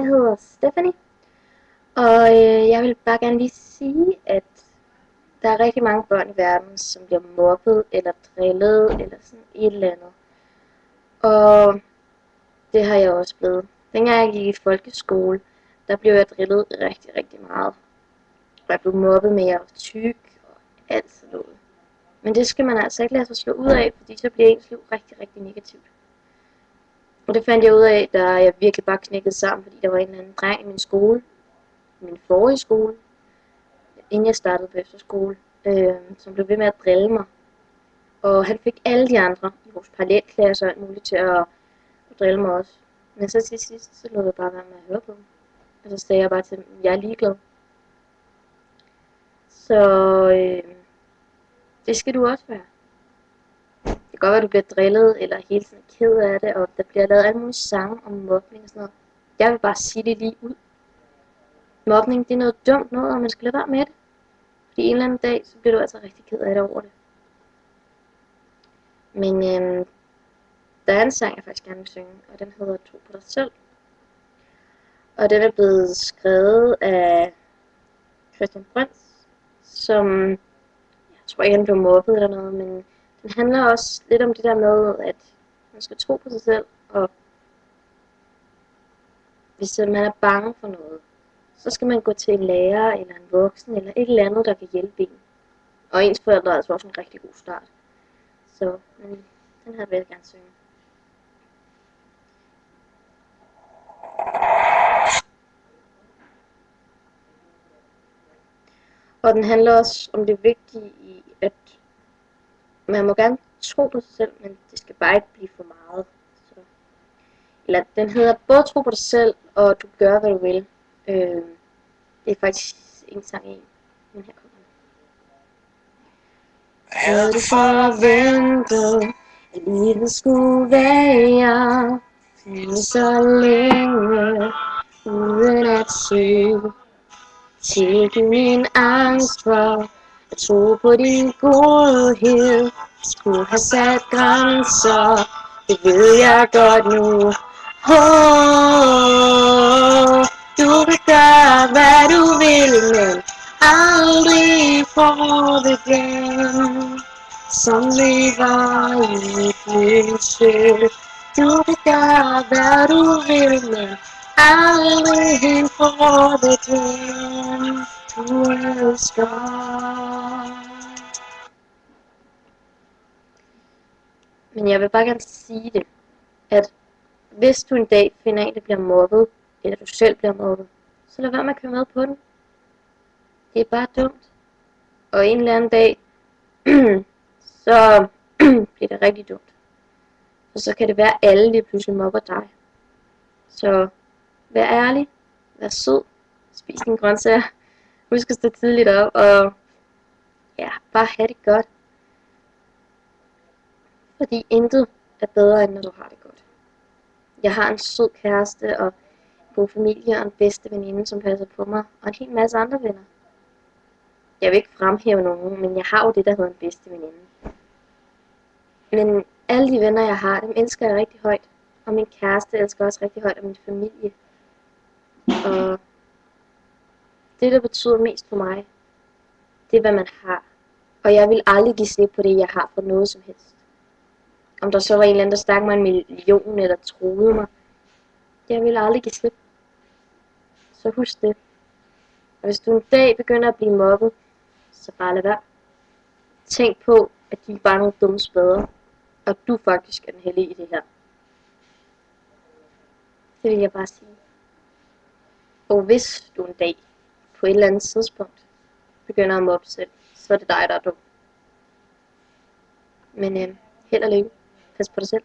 Jeg hedder Stephanie, og jeg vil bare gerne lige sige, at der er rigtig mange børn i verden, som bliver mobbet eller drillet eller sådan et eller andet. Og det har jeg også blevet. Dengang jeg gik i folkeskole, der blev jeg drillet rigtig, rigtig meget. Og jeg blev mobbet med, at jeg var tyk og alt sådan noget. Men det skal man altså ikke lade sig slå ud af, fordi så bliver ens liv rigtig, rigtig negativt. Og det fandt jeg ud af, da jeg virkelig bare knækkede sammen, fordi der var en eller anden dreng i min skole, min forrige skole, inden jeg startede på efterskole, som blev ved med at drille mig. Og han fik alle de andre i vores parallelklasse og alt muligt til at drille mig også. Men så til sidst, så lod jeg bare være med at høre på dem. Og så sagde jeg bare til dem, jeg er ligeglad. Så det skal du også være. Det kan godt være, at du bliver drillet eller helt sådan ked af det, og der bliver lavet alle mulige sange om mobning og sådan noget. Jeg vil bare sige det lige ud. Mobning, det er noget dumt noget, og man skal lade være med det. Fordi en eller anden dag, så bliver du altså rigtig ked af det over det. Men der er en sang, jeg faktisk gerne vil synge, og den hedder Tro på dig selv. Og den er blevet skrevet af Christian Brøns, som jeg tror ikke, han blev mobbet eller noget, men den handler også lidt om det der med, at man skal tro på sig selv, og hvis man er bange for noget, så skal man gå til en lærer eller en voksen eller et eller andet, der kan hjælpe en. Og ens forældre er altså også en rigtig god start. Så den her vil jeg gerne synge. Og den handler også om det vigtige i, at man må gerne tro på sig selv, men det skal bare ikke blive for meget. Så. Eller den hedder både tro på dig selv, og du gør, hvad du vil. Det er faktisk en sang i en. Men her kommer den. Havde du forventet, at livet skulle være så længe, uden at søge? Til min angst for at tro på din godhed, skulle have sat grænser, det ved jeg godt nu. Du kan gøre hvad du vil, men aldrig får det igen, som vi var i lyset. Du kan gøre hvad du vil, men aldrig får det igen, du elsker. Men jeg vil bare gerne sige det, at hvis du en dag finder en, der bliver mobbet, eller du selv bliver mobbet, så lad være med at køre med på den. Det er bare dumt. Og en eller anden dag, så bliver det rigtig dumt. Og så kan det være, at alle lige pludselig mobber dig. Så vær ærlig, vær sød, spis dine grøntsager, husk at stå tidligt op, og ja, bare have det godt. Fordi intet er bedre, end når du har det godt. Jeg har en sød kæreste, og en god familie, og en bedste veninde, som passer på mig, og en hel masse andre venner. Jeg vil ikke fremhæve nogen, men jeg har jo det, der hedder en bedste veninde. Men alle de venner, jeg har, dem elsker jeg rigtig højt. Og min kæreste elsker også rigtig højt, og min familie. Og det, der betyder mest for mig, det er, hvad man har. Og jeg vil aldrig give slip på det, jeg har for noget som helst. Om der så var en eller anden, der stak mig 1 million, eller troede mig. Jeg vil aldrig give slip. Så husk det. Og hvis du en dag begynder at blive mobbet, så bare lad være. Tænk på, at de er bare nogle dumme spader. Og du faktisk er den heldige i det her. Det vil jeg bare sige. Og hvis du en dag, på et eller andet tidspunkt, begynder at mobbe selv, så er det dig, der er dum. Men held og lykke. Pas på dig selv.